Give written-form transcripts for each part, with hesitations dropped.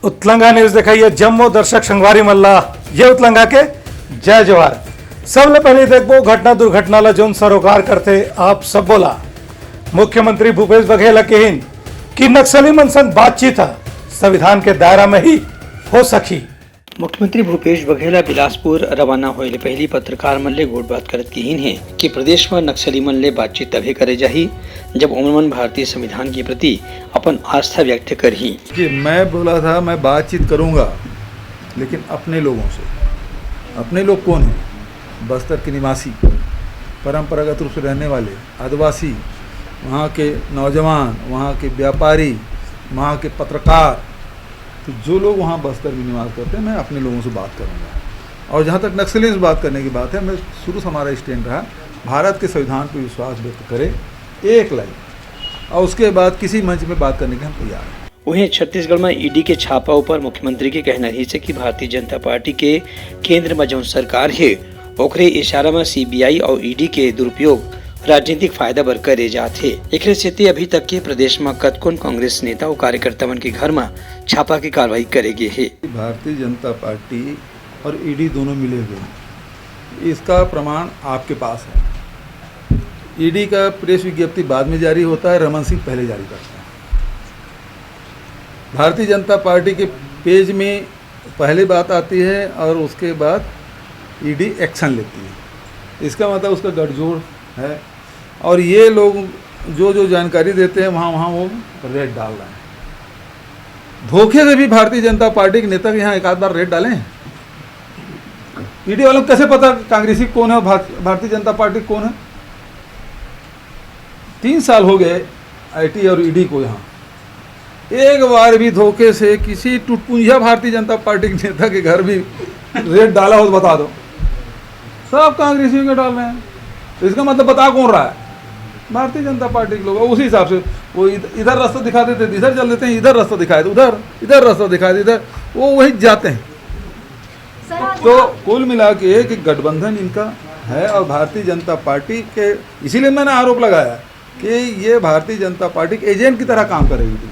उत्तलंगा news दिखाइए जम्मू दर्शक संगवारी मल्ला ये उत्तलंगा के जय जवाहर। सबले पहले देखो घटना दुर्घटना जोन सरोकार करते आप सब बोला मुख्यमंत्री भूपेश बघेल कहिन कि नक्सली मन संग बातचीत संविधान के दायरा में ही हो सकी। मुख्यमंत्री भूपेश बघेल बिलासपुर रवाना होने पहली पत्रकार मन ले गोट बात करत कहिन है कि प्रदेश में नक्सली मन ले बातचीत तभी करे जाही जब उमन भारतीय संविधान के प्रति अपन आस्था व्यक्त करही। कि मैं बोला था मैं बातचीत करूंगा लेकिन अपने लोगों से। अपने लोग कौन है? बस्तर के निवासी, परंपरागत रूप से रहने वाले आदिवासी, वहाँ के नौजवान, वहाँ के व्यापारी, वहाँ के पत्रकार, तो जो लोग वहाँ बस्तर में निवास करते हैं मैं अपने लोगों से बात करूँगा। और जहाँ तक नक्सली से बात करने की बात है, मैं शुरू से हमारा स्टैंड रहा भारत के संविधान पर विश्वास व्यक्त करें एक लाइन, और उसके बाद किसी मंच में बात करने के हम तैयार हैं। वहीं छत्तीसगढ़ में ईडी के छापा ऊपर मुख्यमंत्री के कहना ही से कि भारतीय जनता पार्टी के केंद्र में जो सरकार है ओकरे इशारा में सीबीआई और ईडी के दुरुपयोग राजनीतिक फायदा बर करे जाते। एक स्थिति अभी तक के प्रदेश में कतकोन कांग्रेस नेता और कार्यकर्ता मन के घर में छापा की कार्रवाई करेगी है। भारतीय जनता पार्टी और ईडी दोनों मिले हुए, इसका प्रमाण आपके पास है। ईडी का प्रेस विज्ञप्ति बाद में जारी होता है, रमन सिंह पहले जारी करता है। भारतीय जनता पार्टी के पेज में पहले बात आती है और उसके बाद ईडी एक्शन लेती है। इसका मतलब उसका गठजोड़ है और ये लोग जो जानकारी देते हैं वहाँ वो रेड डाल रहे हैं। धोखे से भी भारतीय जनता पार्टी के नेता के यहाँ एक आध बार रेड डाले हैं। ईडी वालों को कैसे पता कांग्रेसी कौन है और भारतीय जनता पार्टी कौन है? 3 साल हो गए आईटी और ईडी को यहाँ। एक बार भी धोखे से किसी टुटपुंजिया भारतीय जनता पार्टी के नेता के घर भी रेड डाला हो तो बता दो। सब कांग्रेसियों के डाल रहे हैं, तो इसका मतलब बता कौन रहा है? भारतीय जनता पार्टी के लोग। उसी हिसाब से वो इधर रास्ता दिखा देते इधर चल देते हैं, इधर रास्ता दिखाए उधर, इधर रास्ता दिखाए इधर, वो वही जाते हैं। तो कुल मिला के कि गठबंधन इनका है और भारतीय जनता पार्टी के, इसीलिए मैंने आरोप लगाया कि ये भारतीय जनता पार्टी के एजेंट की तरह काम करेगी।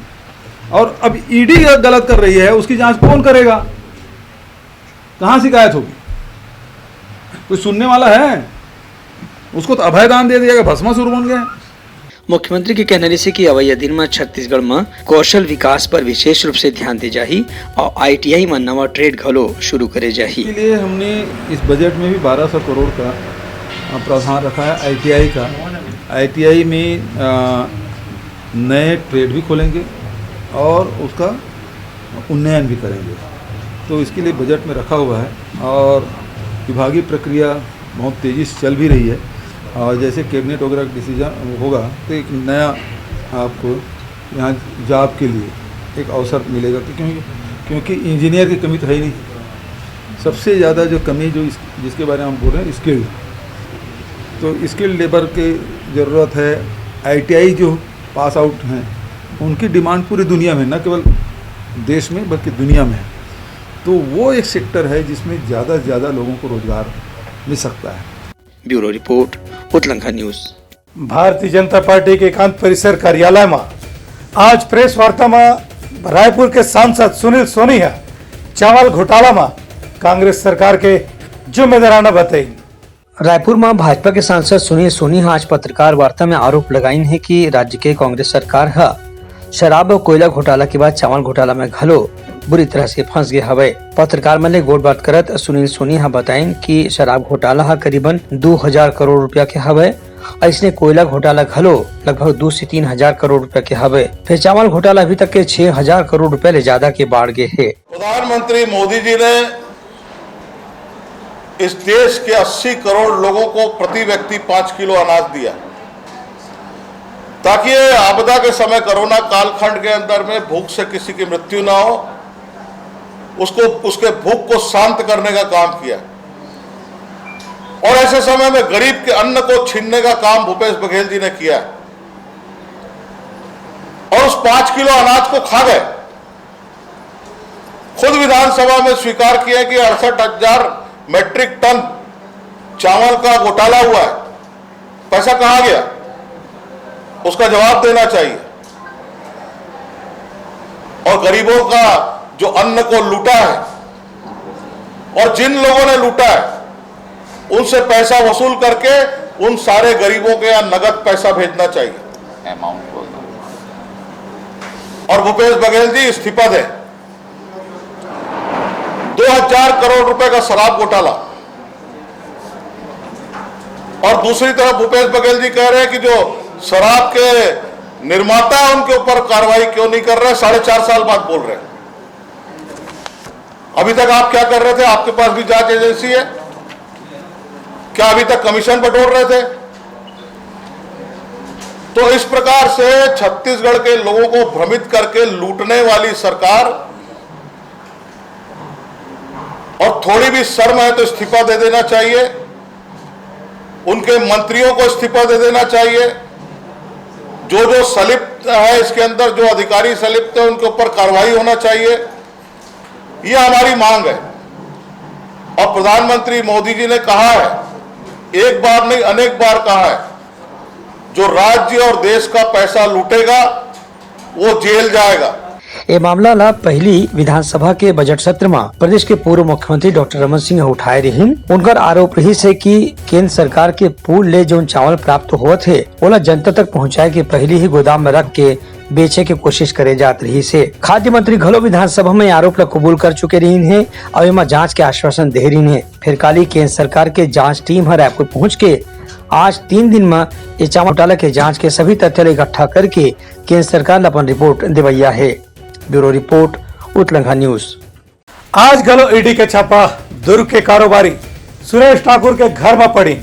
और अब ईडी गलत कर रही है, उसकी जांच कौन करेगा? कहाँ शिकायत होगी? कोई सुनने वाला है? उसको तो अभयदान दे दिया, भस्मासुर बन गए। मुख्यमंत्री के कहने से कि अवैध दिन में छत्तीसगढ़ में कौशल विकास पर विशेष रूप से ध्यान दे जाही और आईटीआई में नवा ट्रेड घलो शुरू करे जाही। इसके लिए हमने इस बजट में भी 1200 करोड़ का प्रावधान रखा है आईटीआई का। आईटीआई में नए ट्रेड भी खोलेंगे और उसका उन्नयन भी करेंगे, तो इसके लिए बजट में रखा हुआ है। और विभागीय प्रक्रिया बहुत तेज़ी से चल भी रही है और जैसे कैबिनेट वगैरह का डिसीजन होगा तो एक नया आपको यहाँ जॉब के लिए एक अवसर मिलेगा। क्योंकि इंजीनियर की कमी तो है ही नहीं। सबसे ज़्यादा जो कमी जो जिसके बारे में हम बोल रहे हैं स्किल्ड, तो स्किल्ड लेबर की ज़रूरत है। आईटीआई जो पास आउट हैं उनकी डिमांड पूरी दुनिया में, न केवल देश में बल्कि दुनिया में है। तो वो एक सेक्टर है जिसमें ज़्यादा से ज़्यादा लोगों को रोजगार मिल सकता है। Bureau report, Utlanga news. Bharatiya Janata party के एकांत परिसर कार्यालय में आज प्रेस वार्ता में रायपुर के सांसद सुनील सोनिया चावल घोटाला में कांग्रेस सरकार के जिम्मेदाराना बताई। रायपुर में भाजपा के सांसद सुनील सोनी आज पत्रकार वार्ता में आरोप लगाइन है कि राज्य के कांग्रेस सरकार है शराब और कोयला घोटाला के बाद चावल घोटाला में घलो बुरी तरह से फंस गए हवे। पत्रकार मन ले गोट बात करत सुनील सोनी हा बताइन कि शराब घोटाला हा करीबन 2000 करोड़ रुपया के हवे। ऐसने कोयला घोटाला घलो लगभग 2 से 3 हजार करोड़ रुपया के हवे। फिर चावल घोटाला अभी तक के 6000 करोड़ रुपया ले ज्यादा के बाढ़ गए है। प्रधानमंत्री मोदी जी ने इस देश के 80 करोड़ लोगों को प्रति व्यक्ति 5 किलो अनाज दिया ताकि आपदा के समय कोरोना कालखंड के अंदर में भूख से किसी की मृत्यु ना हो, उसके भूख को शांत करने का काम किया। और ऐसे समय में गरीब के अन्न को छीनने का काम भूपेश बघेल जी ने किया और उस 5 किलो अनाज को खा गए। खुद विधानसभा में स्वीकार किया कि 68,000 मेट्रिक टन चावल का घोटाला हुआ है। पैसा कहां गया? उसका जवाब देना चाहिए। और गरीबों का जो अन्न को लूटा है और जिन लोगों ने लूटा है उनसे पैसा वसूल करके उन सारे गरीबों के यहाँ नगद पैसा भेजना चाहिए और भूपेश बघेल जी इस्तीफा दें। 2000 करोड़ रुपए का शराब घोटाला और दूसरी तरफ भूपेश बघेल जी कह रहे हैं कि जो शराब के निर्माता है उनके ऊपर कार्रवाई क्यों नहीं कर रहे, 4.5 साल बाद बोल रहे हैं। अभी तक आप क्या कर रहे थे? आपके पास भी जांच एजेंसी है क्या? अभी तक कमीशन बटोर रहे थे? तो इस प्रकार से छत्तीसगढ़ के लोगों को भ्रमित करके लूटने वाली सरकार, और थोड़ी भी शर्म है तो इस्तीफा दे देना चाहिए, उनके मंत्रियों को इस्तीफा दे देना चाहिए, जो संलिप्त है इसके अंदर, जो अधिकारी संलिप्त है उनके ऊपर कार्रवाई होना चाहिए। यह हमारी मांग है और प्रधानमंत्री मोदी जी ने कहा है, एक बार नहीं अनेक बार कहा है, जो राज्य और देश का पैसा लूटेगा वो जेल जाएगा। ये मामला ला पहली विधानसभा के बजट सत्र में प्रदेश के पूर्व मुख्यमंत्री डॉक्टर रमन सिंह उठाए रहीन। उनकर आरोप रही है कि केंद्र सरकार के पूल ले जो चावल प्राप्त हुआ थे ओला जनता तक पहुंचाए के पहले ही गोदाम में रख के बेचे के कोशिश करे जात रही से। खाद्य मंत्री घलो विधानसभा में आरोप ला कबूल कर चुके रही है और एमा जांच के आश्वासन दे रही है। फिर काली केंद्र सरकार के जांच टीम हर रायपुर पहुँच के आज 3 दिन में ये चावल घोटाला के जांच के सभी तथ्य इकट्ठा करके केंद्र सरकार अपन रिपोर्ट दिवैया है। Bureau report Utlanga news. आज गलो ईडी के छापा दुर्ग के कारोबारी सुरेश ठाकुर के घर में पड़ी,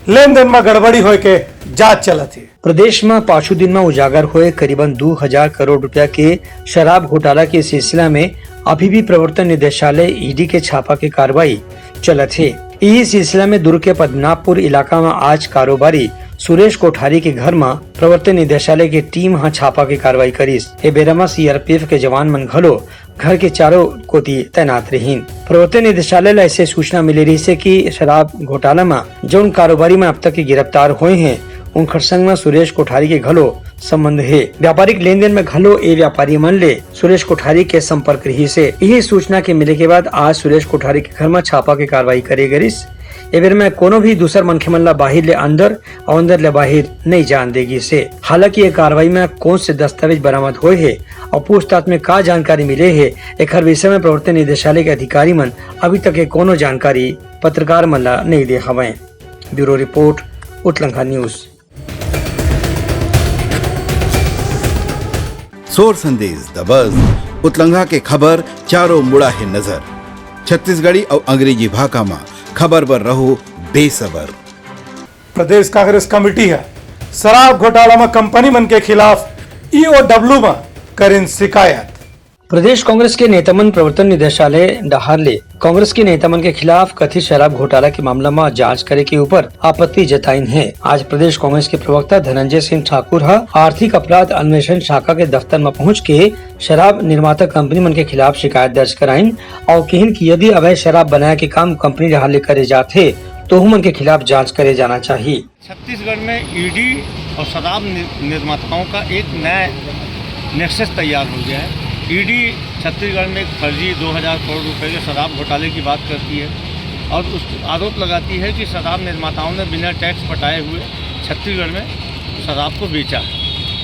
लेन देन में गड़बड़ी होए के जांच चलत थी। प्रदेश में 5 दिन में उजागर हुए करीबन 2000 करोड़ रुपया के शराब घोटाला के सिलसिला में अभी भी प्रवर्तन निदेशालय ईडी के छापा की कार्रवाई चलत है। इसी सिलसिला में दुर्ग के पद्मनाभपुर इलाका में आज कारोबारी सुरेश कोठारी के घर में प्रवर्तन निदेशालय की टीम यहाँ छापा की कार्रवाई करीस। ए बेरा में सीआरपीएफ के जवान मन घलो घर के चारों कोती तैनात रहीन। प्रवर्तन निदेशालय ला ऐसे सूचना मिली रही से कि शराब घोटाला में जो कारोबारी में अब तक के गिरफ्तार हुए हैं उनकर संग में सुरेश कोठारी के घलो संबंध है। व्यापारिक लेन देन में घलो ए व्यापारी मन ले सुरेश कोठारी के संपर्क रही से। यही सूचना के मिले के बाद आज सुरेश कोठारी के घर में छापा की कार्रवाई करे गईस। एबर में कोनो भी दूसर मनखे मन ला बाहिर ले अंदर और अंदर ले बाहिर नहीं जान देगी से। हालांकि ये कार्रवाई में कौन से दस्तावेज बरामद हुए है और पूछताछ में का जानकारी मिले है एक हर विषय में प्रवर्तन निदेशालय के अधिकारी मन अभी तक कोनो जानकारी पत्रकार मन ला नहीं दे हवे। Bureau report Utlanga news. सोर संदेश द बज़ उत्तलंघा के खबर चारों मुड़ा है नजर। छत्तीसगढ़ी और अंग्रेजी भाषा में खबर पर रहो बेसबर। प्रदेश कांग्रेस कमेटी है शराब घोटाला में कंपनी मन के खिलाफ ईओडब्ल्यू में करें शिकायत। प्रदेश कांग्रेस के नेतामन प्रवर्तन निदेशालय डहारले कांग्रेस के नेतामन के खिलाफ कथित शराब घोटाला के मामला में जांच करे के ऊपर आपत्ति जताई है। आज प्रदेश कांग्रेस के प्रवक्ता धनंजय सिंह ठाकुर आर्थिक अपराध अन्वेषण शाखा के दफ्तर में पहुंच के शराब निर्माता कंपनी मन के खिलाफ शिकायत दर्ज कराइन और कहन कि यदि अवैध शराब बनाए के काम कंपनी डहारले करे जाते तो उमन के खिलाफ जाँच करे जाना चाहिए। छत्तीसगढ़ में ईडी और शराब निर्माताओं का एक नया नेक्सस तैयार हो गया है। ईडी छत्तीसगढ़ में एक फर्जी 2000 करोड़ रुपए के शराब घोटाले की बात करती है और उस आरोप लगाती है कि शराब निर्माताओं ने बिना टैक्स पटाए हुए छत्तीसगढ़ में शराब को बेचा है।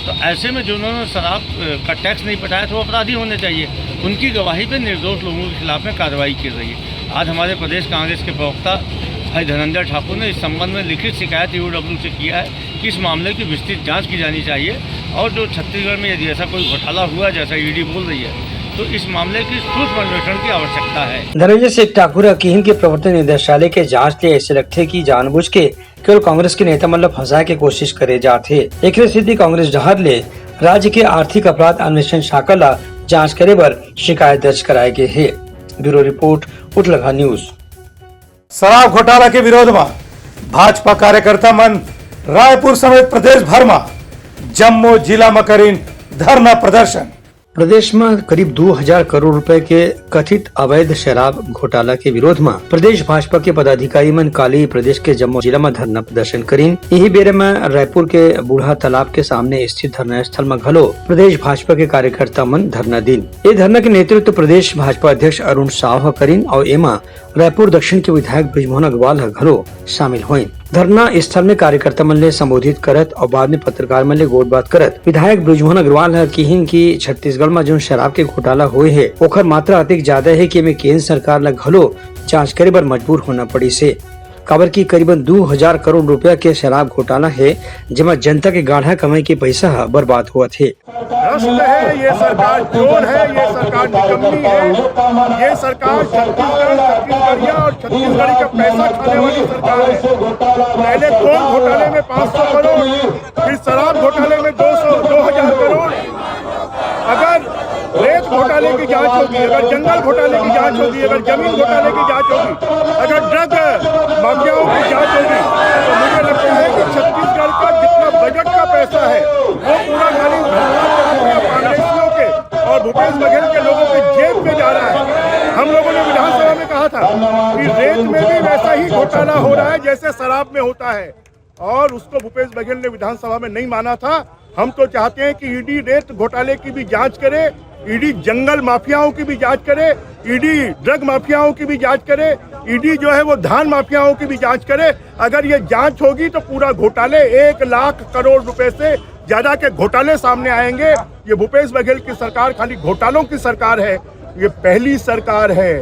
तो ऐसे में जिन्होंने शराब का टैक्स नहीं पटाया तो अपराधी होने चाहिए। उनकी गवाही पर निर्दोष लोगों के खिलाफ में कार्रवाई की रही है। आज हमारे प्रदेश कांग्रेस के प्रवक्ता भाई धनंजय ठाकुर ने इस संबंध में लिखित शिकायत ईओडब्ल्यू से किया है कि इस मामले की विस्तृत जांच की जानी चाहिए और जो छत्तीसगढ़ में यदि ऐसा कोई घोटाला हुआ जैसा ईडी बोल रही है तो इस मामले की सूक्ष्म अन्वेषण की आवश्यकता है। धनंजय सिंह ठाकुर कहन के प्रवर्तन निदेशालय के जांच ले ऐसे लगते कि जानबूझ के केवल कांग्रेस के नेता मतलब फंसाए के कोशिश करे जाते। एक सिद्धि कांग्रेस डहर ले राज्य के आर्थिक अपराध अन्वेषण शाखा ला जाँच करे पर शिकायत दर्ज कराए गए है। Bureau report Utlanga news. शराब घोटाला के विरोध में भाजपा कार्यकर्ता मन रायपुर समेत प्रदेश भर में जम्मू जिला में करीन धरना प्रदर्शन। प्रदेश में करीब 2000 करोड़ रुपए के कथित अवैध शराब घोटाला के विरोध में प्रदेश भाजपा के पदाधिकारी मन काली प्रदेश के जम्मू जिला में धरना प्रदर्शन करीन। यही बेरे में रायपुर के बूढ़ा तालाब के सामने स्थित धरना स्थल में घलो प्रदेश भाजपा के कार्यकर्ता मन धरना दिन। ये धरना के नेतृत्व प्रदेश भाजपा अध्यक्ष अरुण साव करीन और एमा रायपुर दक्षिण के विधायक बृजमोहन अग्रवाल घलो शामिल हुए। धरना स्थल में कार्यकर्ता मन ले संबोधित करत और बाद में पत्रकार मन ले गोट बात करत विधायक बृजमोहन अग्रवाल है कहिन की छत्तीसगढ़ में जो शराब के घोटाला हुए है ओखर मात्रा अधिक ज्यादा है कि में केंद्र सरकार ला घलो जांच करे बर मजबूर होना पड़ी से। काबर की करीबन 2000 करोड़ रुपया के शराब घोटाला है जिसमें जनता के गाढ़ा कमाई के पैसा बर्बाद हुआ थे। भ्रष्ट है ये सरकार, चोर है ये सरकार, निकम्मी है ये सरकार, छत्तीसगढ़िया और छत्तीसगढ़ी का पैसा खाने वाली सरकार है। पहले कोल घोटाले में 500 करोड़, फिर शराब घोटाले में 2000 करोड़। अगर रेत घोटाले की जांच होगी, अगर जंगल घोटाले की जांच होगी, अगर जमीन घोटाले की जांच होगी, अगर ड्रग माफियाओं की जांच होगी, तो मुझे लगता है कि छत्तीसगढ़ का जितना बजट का पैसा है वो पूरा खाली कांग्रेसियों के और भूपेश बघेल के लोगों के जेब में जा रहा है। हम लोगों ने विधानसभा में कहा था कि रेत में भी वैसा ही घोटाला हो रहा है जैसे शराब में होता है, और उसको भूपेश बघेल ने विधानसभा में नहीं माना था। हम तो चाहते हैं कि ईडी रेत घोटाले की भी जांच करे, ईडी जंगल माफियाओं की भी जांच करे, ईडी ड्रग माफियाओं की भी जांच करे, ईडी जो है वो धान माफियाओं की भी जांच करे। अगर ये जांच होगी तो पूरा घोटाले 1 लाख करोड़ रुपए से ज्यादा के घोटाले सामने आएंगे। ये भूपेश बघेल की सरकार खाली घोटालों की सरकार है। ये पहली सरकार है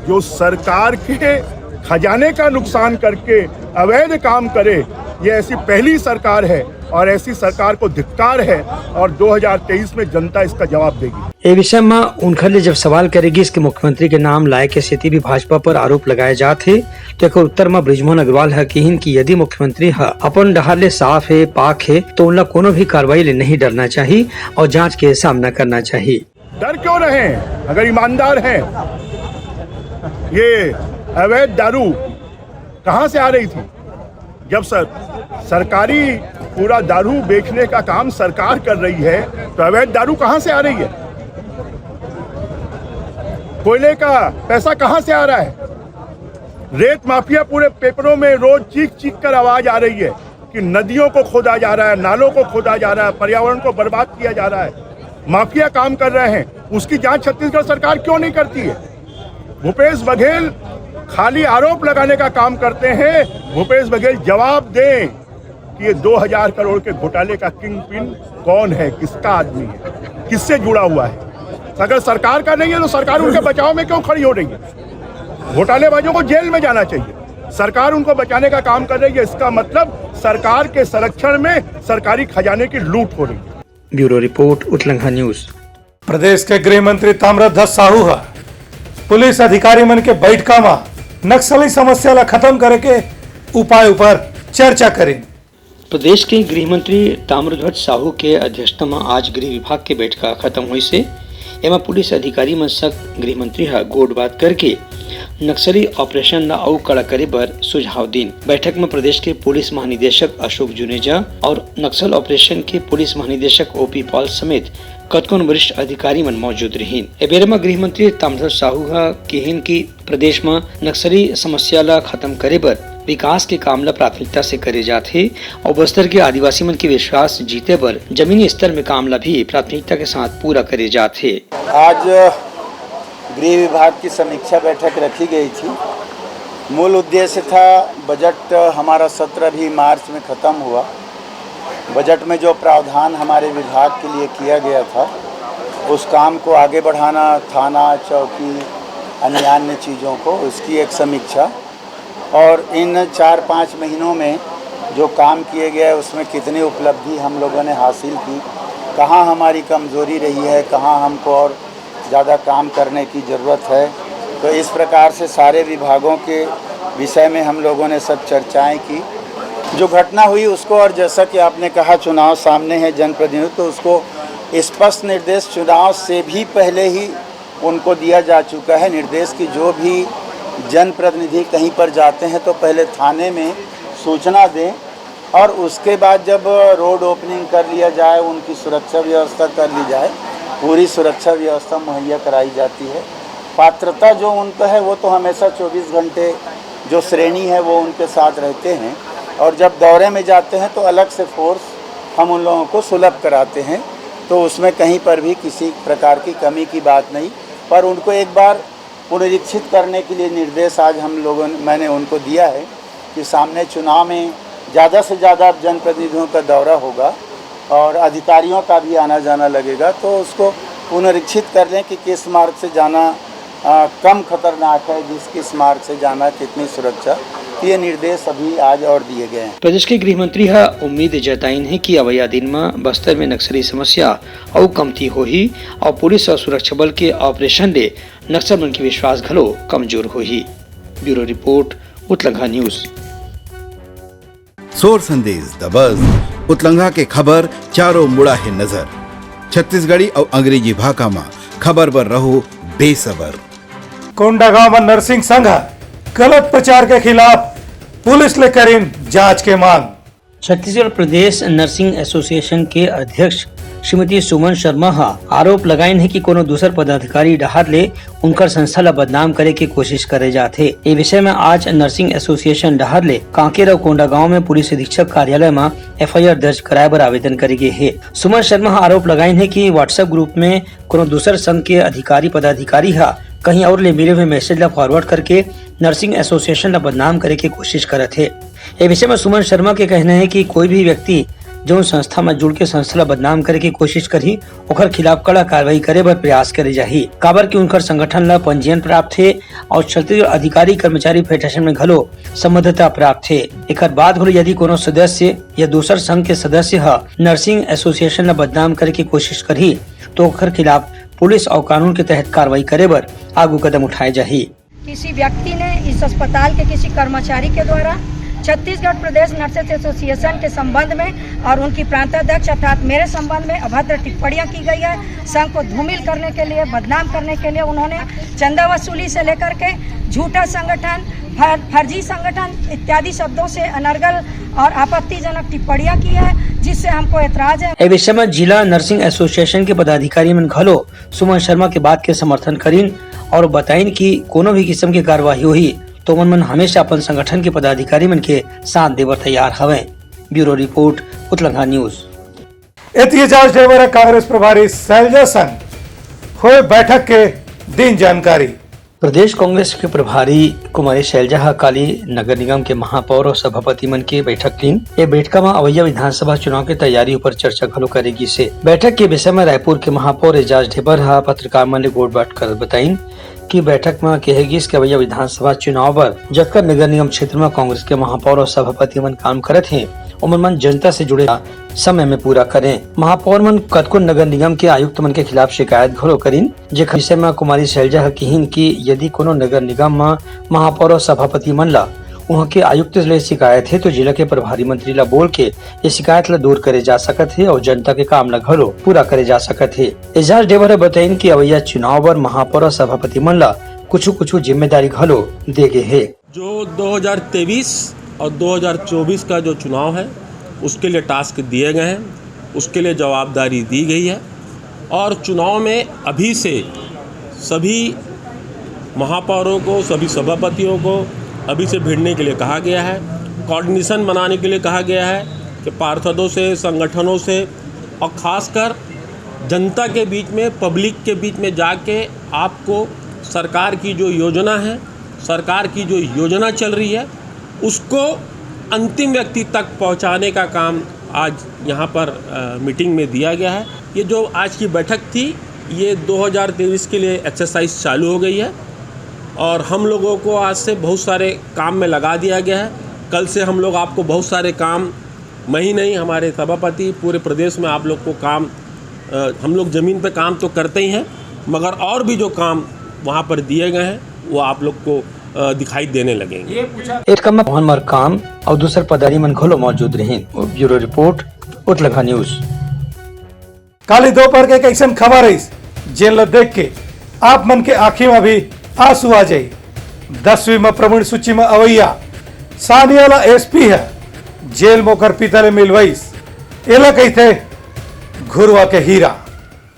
जो सरकार के खजाने का नुकसान करके अवैध काम करे। ये ऐसी पहली सरकार है और ऐसी सरकार को धिक्कार है और 2023 में जनता इसका जवाब देगी। ये विषय में उनखर ले जब सवाल करेगी इसके मुख्यमंत्री के नाम लाए के स्थिति भी भाजपा पर आरोप लगाए जाते तो एक उत्तर में बृजमोहन अग्रवाल है कहिन की यदि मुख्यमंत्री अपन डहार ले साफ है पाक है तो उनला कोनो भी कार्रवाई ले नहीं डरना चाहिए और जांच के सामना करना चाहिए। डर क्यों रहे अगर ईमानदार हैं? ये अवैध दारू कहाँ से आ रही थी? जब सरकारी पूरा दारू बेचने का काम सरकार कर रही है तो अवैध दारू कहाँ से आ रही है? कोयले का पैसा कहाँ से आ रहा है? रेत माफिया पूरे पेपरों में रोज चीख चीख कर आवाज आ रही है कि नदियों को खोदा जा रहा है, नालों को खोदा जा रहा है, पर्यावरण को बर्बाद किया जा रहा है, माफिया काम कर रहे हैं। उसकी जांच छत्तीसगढ़ सरकार क्यों नहीं करती है? भूपेश बघेल खाली आरोप लगाने का काम करते हैं। भूपेश बघेल जवाब दें कि ये 2000 करोड़ के घोटाले का किंग पिन कौन है, किसका आदमी है, किससे जुड़ा हुआ है। अगर सरकार का नहीं है तो सरकार उनके बचाव में क्यों खड़ी हो रही है? घोटालेबाजों को जेल में जाना चाहिए, सरकार उनको बचाने का काम कर रही है। इसका मतलब सरकार के संरक्षण में सरकारी खजाने की लूट हो रही है। Bureau report Utlanga news. प्रदेश के गृह मंत्री ताम्रध्वज साहू है पुलिस अधिकारी मन के बैठका में नक्सली समस्या ला खत्म करे के उपाय ऊपर चर्चा करें। प्रदेश के गृह मंत्री ताम्रध्वज साहू के अध्यक्षता में आज गृह विभाग के बैठका खत्म हुई से एवं पुलिस अधिकारी मन संग गृह मंत्री हा गोट बात करके नक्सली ऑपरेशन ला अउ कड़ा करे बर सुझाव दिन। बैठक में प्रदेश के पुलिस महानिदेशक अशोक जुनेजा और नक्सल ऑपरेशन के पुलिस महानिदेशक ओपी पॉल समेत कतकोन वरिष्ठ अधिकारी मन मौजूद रहीन। एबेरे में गृह मंत्री ताम्रध्वज साहू हा कहिन की प्रदेश में नक्सली समस्या ला खत्म करे बर विकास के काम ला प्राथमिकता से करे जाते और बस्तर के आदिवासी मन के विश्वास जीते बर जमीनी स्तर में काम ला भी प्राथमिकता के साथ पूरा करे जाते। आज गृह विभाग की समीक्षा बैठक रखी गई थी। मूल उद्देश्य था बजट हमारा सत्र भी मार्च में ख़त्म हुआ। बजट में जो प्रावधान हमारे विभाग के लिए किया गया था उस काम को आगे बढ़ाना, थाना चौकी अन्य चीज़ों को, उसकी एक समीक्षा और इन 4-5 महीनों में जो काम किए गए उसमें कितनी उपलब्धि हम लोगों ने हासिल की, कहाँ हमारी कमज़ोरी रही है, कहाँ हमको और ज़्यादा काम करने की ज़रूरत है। तो इस प्रकार से सारे विभागों के विषय में हम लोगों ने सब चर्चाएं की। जो घटना हुई उसको, और जैसा कि आपने कहा चुनाव सामने है जनप्रतिनिधि, तो उसको स्पष्ट निर्देश चुनाव से भी पहले ही उनको दिया जा चुका है निर्देश कि जो भी जनप्रतिनिधि कहीं पर जाते हैं तो पहले थाने में सूचना दें और उसके बाद जब रोड ओपनिंग कर लिया जाए, उनकी सुरक्षा व्यवस्था कर ली जाए, पूरी सुरक्षा व्यवस्था मुहैया कराई जाती है। पात्रता जो उनका है वो तो हमेशा 24 घंटे जो श्रेणी है वो उनके साथ रहते हैं, और जब दौरे में जाते हैं तो अलग से फोर्स हम उन लोगों को सुलभ कराते हैं, तो उसमें कहीं पर भी किसी प्रकार की कमी की बात नहीं। पर उनको एक बार पुनरीक्षित करने के लिए निर्देश आज मैंने उनको दिया है कि सामने चुनाव में ज़्यादा से ज़्यादा जनप्रतिनिधियों का दौरा होगा और अधिकारियों का भी आना जाना लगेगा, तो उसको पुनरीक्षित कर लें कि किस मार्ग से जाना कम खतरनाक है, किस मार्ग से जाना कितनी सुरक्षा। ये निर्देश अभी आज और दिए गए हैं। प्रदेश के गृह मंत्री हा उम्मीद जताइन है कि अवैया दिन में बस्तर में नक्सली समस्या और कमती होही और पुलिस और सुरक्षा बल के ऑपरेशन ले नक्सल मन की विश्वास घलो कमजोर होही। Bureau report Utlanga news. सोर संदेश दबज उतलंघा के खबर चारों मुड़ा है नजर। छत्तीसगढ़ी और अंग्रेजी भाषा में खबर पर रहो बेसबर। कोंडागांव में नरसिंह संघ गलत प्रचार के खिलाफ पुलिस ने करी जांच के मांग। छत्तीसगढ़ प्रदेश नर्सिंग एसोसिएशन के अध्यक्ष श्रीमती सुमन शर्मा हा आरोप लगाइन है कि कोनो दूसर पदाधिकारी डहार ले उनकर संस्था ला बदनाम करे की कोशिश करे जाथे। ये विषय में आज नर्सिंग एसोसिएशन डहार ले कांकेर और कोंडागांव में पुलिस अधीक्षक कार्यालय में FIR दर्ज कराए बर आवेदन करे गे है। सुमन शर्मा हा आरोप लगाइन है कि व्हाट्सएप ग्रुप में कोनो दूसर संघ के अधिकारी पदाधिकारी हा कहीं और ले मिले हुए मैसेज ला फॉरवर्ड करके नर्सिंग एसोसिएशन ला बदनाम करे की कोशिश करत है। ये विषय में सुमन शर्मा के कहना है कि कोई भी व्यक्ति जो संस्था में जुड़ के संस्था ला बदनाम करे की कोशिश करी ओकर खिलाफ कड़ा कार्रवाई करे बर प्रयास करे जाही। काबर की उनकर संगठन ला पंजीयन प्राप्त है और छत्तीसगढ़ अधिकारी कर्मचारी फेडरेशन में घलो संबद्धता प्राप्त है। एक बाद घलो यदि कोनो सदस्य या दूसर संघ के सदस्य हा नर्सिंग एसोसिएशन ला बदनाम करे की कोशिश करी तो ओकर खिलाफ पुलिस और कानून के तहत कार्रवाई करे बर आगू कदम उठाए जाही। किसी व्यक्ति ने इस अस्पताल के किसी कर्मचारी के द्वारा छत्तीसगढ़ प्रदेश नर्सेस एसोसिएशन के संबंध में और उनकी प्रांताध्यक्ष अर्थात मेरे संबंध में अभद्र टिप्पणियां की गई है। संघ को धूमिल करने के लिए, बदनाम करने के लिए उन्होंने चंदा वसूली से लेकर के झूठा संगठन, फर्जी संगठन इत्यादि शब्दों से अनर्गल और आपत्तिजनक टिप्पणियां की है, जिससे हमको ऐतराज है। ए विषय में जिला नर्सिंग एसोसिएशन के पदाधिकारी मन घलो सुमन शर्मा के बात के समर्थन करीन और बताइन कि कोनो भी किस्म की कार्यवाही हुई तो मन हमेशा अपन संगठन के पदाधिकारी मन के साथ देवर तैयार हवे। Bureau report Utlanga news. एहतिजाज देवर कांग्रेस प्रभारी शैलजा संघ हुए बैठक के दिन जानकारी। प्रदेश कांग्रेस के प्रभारी कुमारी शैलजा काली नगर निगम के महापौर और सभापति मन के बैठक लीन। ये बैठक में अवैया विधानसभा चुनाव की तैयारी पर चर्चा घलो करेगी से। बैठक के विषय में रायपुर के महापौर एजाज ढेबर पत्रकार मन ने गोट बाट कर बताइन की बैठक में कहेगी कि अवैया विधानसभा चुनाव पर जबकर नगर निगम क्षेत्र में कांग्रेस के महापौर और सभापति मन काम करत हैं उमन मन जनता से जुड़े समय में पूरा करें। महापौर मन कतको नगर निगम के आयुक्त मन के खिलाफ शिकायत घलो करीन, जे विषय में कुमारी शैलजा कहिन की यदि कोनो नगर निगम में महापौर और सभापति मन ला वहाँ के आयुक्त ले शिकायत है तो जिला के प्रभारी मंत्री ला बोल के ये शिकायत ला दूर करे जा सकत है और जनता के काम ला घलो पूरा करे जा सकत है। एजाज डेवर बताइन की अवैया चुनाव पर महापौर और सभापति मन ला कुछ जिम्मेदारी घलो देगे है। जो 2023 और 2024 का जो चुनाव है उसके लिए टास्क दिए गए हैं, उसके लिए जवाबदारी दी गई है और चुनाव में अभी से सभी महापौरों को, सभी सभापतियों को अभी से भिड़ने के लिए कहा गया है। कोऑर्डिनेशन बनाने के लिए कहा गया है कि पार्षदों से, संगठनों से और ख़ासकर जनता के बीच में, पब्लिक के बीच में जाके आपको सरकार की जो योजना है, सरकार की जो योजना चल रही है उसको अंतिम व्यक्ति तक पहुंचाने का काम आज यहाँ पर मीटिंग में दिया गया है। ये जो आज की बैठक थी ये 2023 के लिए एक्सरसाइज चालू हो गई है और हम लोगों को आज से बहुत सारे काम में लगा दिया गया है। कल से हम लोग आपको बहुत सारे काम, मैं ही नहीं हमारे सभापति पूरे प्रदेश में आप लोग को काम, हम लोग ज़मीन पे काम तो करते ही हैं मगर और भी जो काम वहाँ पर दिए गए हैं वो आप लोग को दिखाई देने लगेंगे। एक कम मोहन मर काम और दूसर पदारी मन घलो मौजूद रहे। Bureau report Utlanga news. काली दोपहर के कैसन खबर है जेल देख के आप मन के आँखी में भी आंसू आ जाये। 10वीं में प्रवीण सूची में अवैया सानियाला SP है जेल मोकर पिता ले मिलवाइस एला कहते घुरवा के हीरा।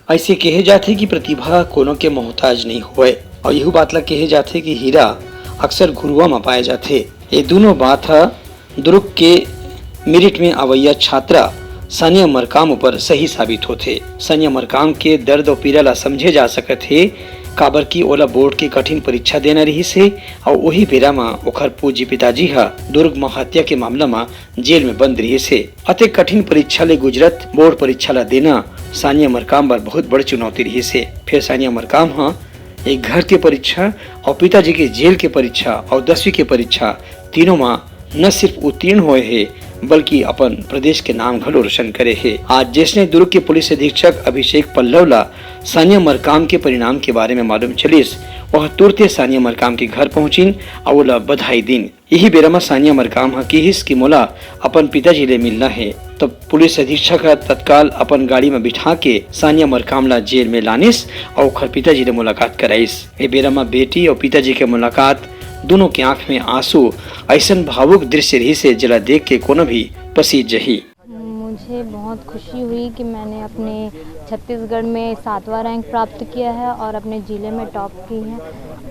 ऐसे कहे जाते कि प्रतिभा कोनो के मोहताज नहीं हुए और यही बात ला कहे जाते कि हीरा अक्सर गुरुआ में पाए जाते। ये दोनों बात है दुर्ग के मेरिट में अवैया छात्रा सानिया मरकाम ऊपर सही साबित होते। सानिया मरकाम के दर्द और पीड़ा ला समझे जा सकते काबर की ओला बोर्ड की कठिन परीक्षा देना रही से और वही बेरा में ओखर पूज्य पिताजी हा दुर्ग में हत्या के मामला में जेल में बंद रही से। अति कठिन परीक्षा ले गुजरत बोर्ड परीक्षा ला देना सानिया मरकाम पर बहुत बड़ी चुनौती रही से। फिर सानिया मरकाम हा एक घर के परीक्षा और पिताजी के जेल के परीक्षा और 10वीं के परीक्षा तीनों में न सिर्फ उत्तीर्ण हुए है बल्कि अपन प्रदेश के नाम घलो रोशन करे है। आज जिसने दुर्ग के पुलिस अधीक्षक अभिषेक पल्लवला सानिया मरकाम के परिणाम के बारे में मालूम चलिस वह तुरंत सानिया मरकाम के घर पहुंचिन और ओला बधाई दिन। यही बेरा में सानिया मरकाम किहिस की मोला अपन पिताजी ले मिलना है। तब पुलिस अधीक्षक तत्काल अपन गाड़ी में बिठा के सानिया मरकाम ला जेल में लानिस और ओखर पिताजी ले मुलाकात कराइस। ये बेरा में बेटी और पिताजी के मुलाकात दोनों की आंख में आंसू ऐसन भावुक दृश्य रही से जला देख के कोनो भी पसीज जही। मुझे बहुत खुशी हुई कि मैंने अपने छत्तीसगढ़ में 7वां रैंक प्राप्त किया है और अपने ज़िले में टॉप की है।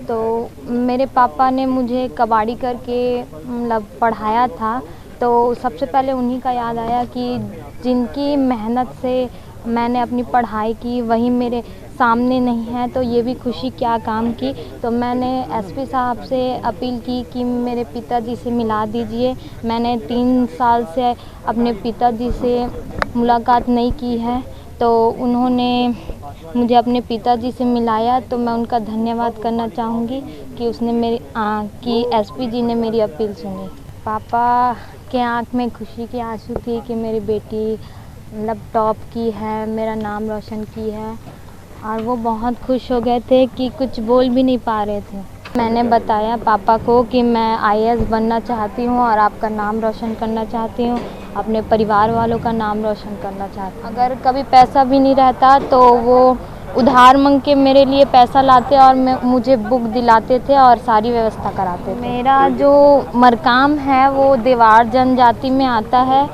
तो मेरे पापा ने मुझे कबड्डी करके मतलब पढ़ाया था, तो सबसे पहले उन्हीं का याद आया कि जिनकी मेहनत से मैंने अपनी पढ़ाई की वही मेरे सामने नहीं है, तो ये भी खुशी क्या काम की। तो मैंने एसपी साहब से अपील की कि मेरे पिताजी से मिला दीजिए। मैंने 3 साल से अपने पिताजी से मुलाकात नहीं की है, तो उन्होंने मुझे अपने पिताजी से मिलाया, तो मैं उनका धन्यवाद करना चाहूँगी कि उसने मेरी कि एसपी जी ने मेरी अपील सुनी। पापा के आँख में खुशी की आंसू थी कि मेरी बेटी मतलब टॉप की है, मेरा नाम रोशन की है, और वो बहुत खुश हो गए थे कि कुछ बोल भी नहीं पा रहे थे। मैंने बताया पापा को कि मैं आईएएस बनना चाहती हूँ और आपका नाम रोशन करना चाहती हूँ, अपने परिवार वालों का नाम रोशन करना चाहती हूँ। अगर कभी पैसा भी नहीं रहता तो वो उधार मांग के मेरे लिए पैसा लाते और मुझे बुक दिलाते थे और सारी व्यवस्था कराते थे। मेरा जो मरकाम है वो देवार जनजाति में आता है,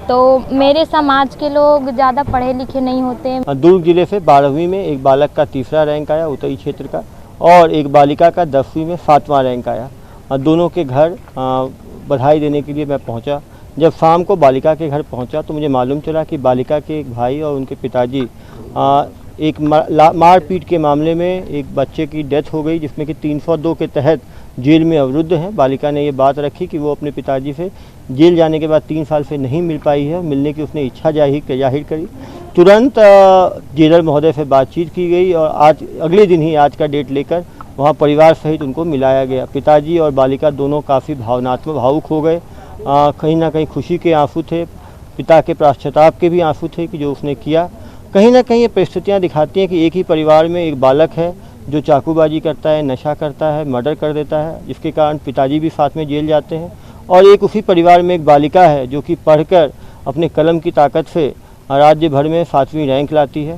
तो मेरे समाज के लोग ज़्यादा पढ़े लिखे नहीं होते। दुर्ग जिले से 12वीं में एक बालक का 3रा रैंक आया उत्तरी क्षेत्र का, और एक बालिका का 10वीं में 7वां रैंक आया। और दोनों के घर बधाई देने के लिए मैं पहुंचा। जब शाम को बालिका के घर पहुंचा तो मुझे मालूम चला कि बालिका के एक भाई और उनके पिताजी एक मारपीट के मामले में एक बच्चे की डेथ हो गई, जिसमें कि 302 के तहत जेल में अवरुद्ध हैं। बालिका ने ये बात रखी कि वो अपने पिताजी से जेल जाने के बाद 3 साल से नहीं मिल पाई है, मिलने की उसने इच्छा जाहिर करी। तुरंत जेलर महोदय से बातचीत की गई और आज अगले दिन ही आज का डेट लेकर वहाँ परिवार सहित उनको मिलाया गया। पिताजी और बालिका दोनों काफ़ी भावनात्मक भावुक हो गए। कहीं ना कहीं खुशी के आंसू थे, पिता के पश्चाताप के भी आंसू थे कि जो उसने किया। कहीं ना कहीं ये परिस्थितियाँ दिखाती हैं कि एक ही परिवार में एक बालक है जो चाकूबाजी करता है, नशा करता है, मर्डर कर देता है, जिसके कारण पिताजी भी साथ में जेल जाते हैं, और एक उसी परिवार में एक बालिका है जो कि पढ़कर अपने कलम की ताकत से राज्य भर में 7वीं रैंक लाती है।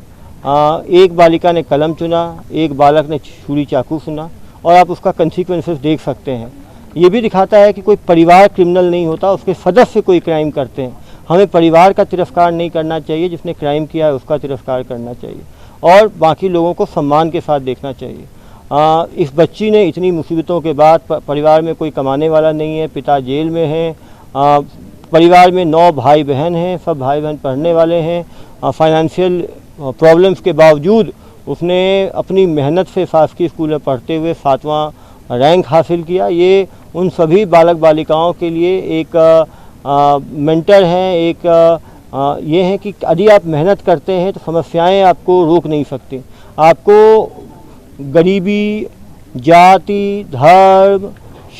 एक बालिका ने कलम चुना, एक बालक ने छुरी चाकू चुना, और आप उसका कंसिक्वेंसेस देख सकते हैं। ये भी दिखाता है कि कोई परिवार क्रिमिनल नहीं होता, उसके सदस्य कोई क्राइम करते हैं। हमें परिवार का तिरस्कार नहीं करना चाहिए, जिसने क्राइम किया है उसका तिरस्कार करना चाहिए और बाकी लोगों को सम्मान के साथ देखना चाहिए। इस बच्ची ने इतनी मुसीबतों के बाद, परिवार में कोई कमाने वाला नहीं है, पिता जेल में है, परिवार में 9 भाई बहन हैं, सब भाई बहन पढ़ने वाले हैं। फाइनेंशियल प्रॉब्लम्स के बावजूद उसने अपनी मेहनत से शासकीय स्कूल में पढ़ते हुए 7वां रैंक हासिल किया। ये उन सभी बालक बालिकाओं के लिए एक मेंटर हैं, एक ये है कि यदि आप मेहनत करते हैं तो समस्याएं आपको रोक नहीं सकती। आपको गरीबी, जाति, धर्म,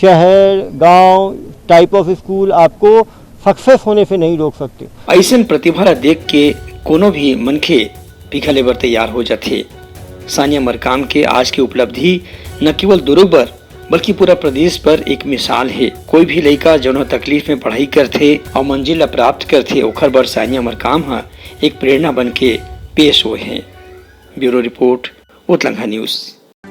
शहर, गांव, टाइप ऑफ स्कूल आपको सक्सेस होने से नहीं रोक सकते। ऐसन प्रतिभा देख के कोनो भी मनखे पिघले बर तैयार हो जाते। सानिया मरकाम के आज की उपलब्धि न केवल दुर्ग पर बल्कि पूरा प्रदेश पर एक मिसाल है। कोई भी लड़का जो तकलीफ में पढ़ाई करते और मंजिल प्राप्त करते ओखर बर सानिया मरकाम एक प्रेरणा बन के पेश हुए हैं। Bureau report, Utlanga news.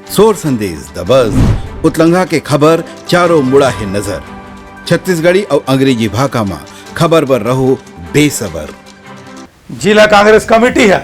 सोर संदेश द बज़ उतलंघा के खबर चारों मुड़ा है नजर। छत्तीसगढ़ी और अंग्रेजी भाषा में खबर पर रहो बेसबर। जिला कांग्रेस कमेटी है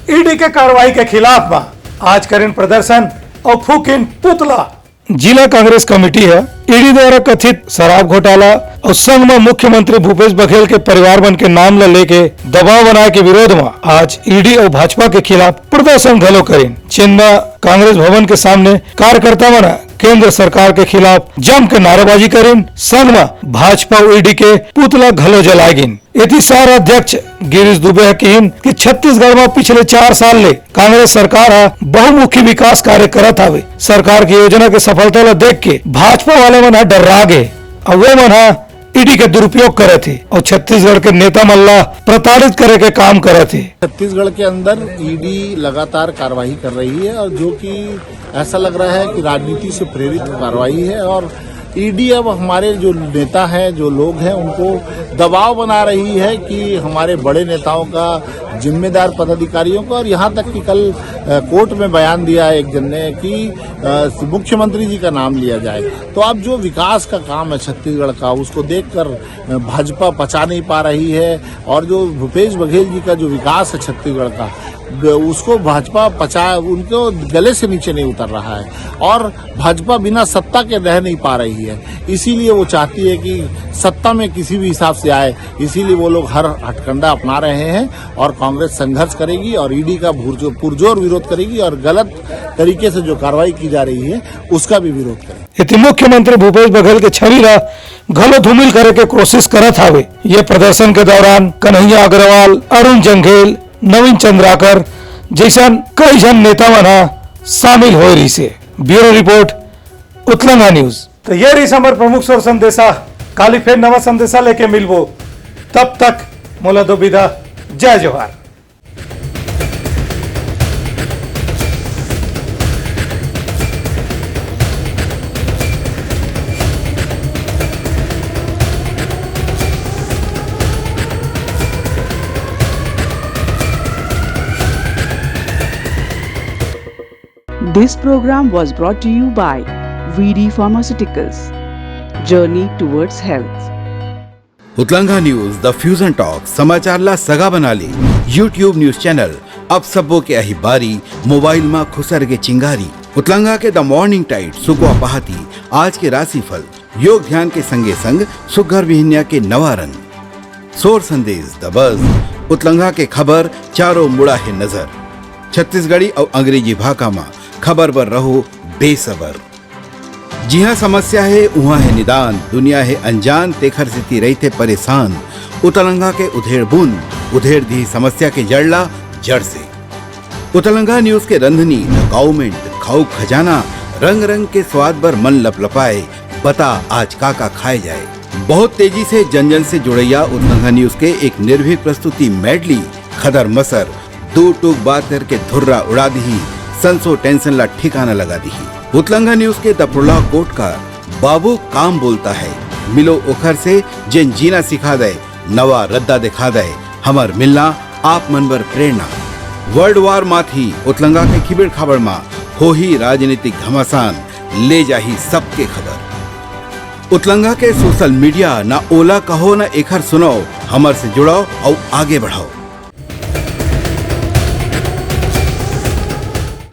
ईडी के कार्रवाई के खिलाफ में आज करें प्रदर्शन और फूकिन पुतला। जिला कांग्रेस कमेटी है ईडी द्वारा कथित शराब घोटाला और संघ में मुख्यमंत्री भूपेश बघेल के परिवार बन के नाम लेके दबाव बनाए के विरोध में आज ईडी और भाजपा के खिलाफ प्रदर्शन घलो करें। चिन्ह कांग्रेस भवन के सामने कार्यकर्ता बना केंद्र सरकार के खिलाफ जम के नारेबाजी करें। संघ में भाजपा और ईडी के पुतला घलो जलाएगिन। एतिसार अध्यक्ष गिरीश दुबे कहिन कि छत्तीसगढ़ में पिछले 4 साल ले कांग्रेस सरकार बहुमुखी विकास कार्य करत हवे। सरकार की योजना के सफलता ला देख के भाजपा वाले मन डर्रा गए और वो मन ईडी के दुरुपयोग करे थे और छत्तीसगढ़ के नेता मल्ला प्रताड़ित करे के काम करे थे। छत्तीसगढ़ के अंदर ईडी लगातार कार्रवाई कर रही है और जो कि ऐसा लग रहा है कि राजनीति से प्रेरित कार्रवाई है और ईडी अब हमारे जो नेता हैं, जो लोग हैं, उनको दबाव बना रही है कि हमारे बड़े नेताओं का, जिम्मेदार पदाधिकारियों का, और यहाँ तक कि कल कोर्ट में बयान दिया है एक जन ने कि मुख्यमंत्री जी का नाम लिया जाए। तो अब जो विकास का काम है छत्तीसगढ़ का, उसको देखकर भाजपा पचा नहीं पा रही है और जो भूपेश बघेल जी का जो विकास है छत्तीसगढ़ का, उसको भाजपा उनको गले से नीचे नहीं उतर रहा है और भाजपा बिना सत्ता के रह नहीं पा रही है। इसीलिए वो चाहती है कि सत्ता में किसी भी हिसाब से आए, इसीलिए वो लोग हर हथकंडा अपना रहे हैं और कांग्रेस संघर्ष करेगी और ईडी का पुरजोर विरोध करेगी और गलत तरीके से जो कार्रवाई की जा रही है उसका भी विरोध करेगी। मुख्यमंत्री भूपेश बघेल के छवि ला घलो धूमिल करे के कोशिश करत हावे। ये प्रदर्शन के दौरान कन्हैया अग्रवाल, अरुण जंघेल, नवीन चंद्राकर जैसन कई जन नेता मन शामिल हो रही से। Bureau report Utlanga news. तो ये रही हमारे प्रमुख स्वर संदेशा। काली फिर नवा संदेशा लेके मिलबो, तब तक मोला दो विदा। जय जोहार। This program was brought to you by VD Pharmaceuticals. Journey towards health. Utlanga news the fusion talk समाचार ला सगा बना ली। यूट्यूब न्यूज चैनल अब सबो के अही बारी मोबाइल में खुसर के चिंगारी। उतलंगा के द मॉर्निंग टाइट सुगवा पहाती आज के राशिफल योग ध्यान के संगे संग सुघर विहिन्या के नवा रंग सोर संदेश द बज उतलंगा के खबर चारों मुड़ा है नजर। छत्तीसगढ़ी और अंग्रेजी भाषा में खबर पर रहो बेसबर। जी हाँ, समस्या है वहाँ है निदान, दुनिया है अनजान तेखर स्थिति रही थे परेशान। उतलंगा के उधेड़ बुन उधेड़ दी समस्या के जड़ला जड़ से। उतलंगा न्यूज के रंधनी गवर्नमेंट खाऊ खजाना रंग रंग के स्वाद पर मन लपलपाए। बता आज का खाए जाए। बहुत तेजी से जन जन से जुड़ैया उतलंगा न्यूज के एक निर्भीक प्रस्तुति मेडली खदर मसर दो टूक बात करके धुर्रा उड़ा दी, संसो टेंशन ला ठिकाना लगा दी। उतलंगा न्यूज के दपुरला कोट का बाबू काम बोलता है, मिलो ओखर से जिन जीना सिखा दे, नवा रद्दा दिखा दे, हमर मिलना आप मन बर प्रेरणा। वर्ल्ड वार माथी उतलंगा के खिबड़ खबर मा हो ही राजनीतिक घमासान, ले जाही सबके खबर। उतलंगा के सोशल मीडिया ना ओला कहो ना एखर सुनो, हमर से जुड़ो और आगे बढ़ाओ।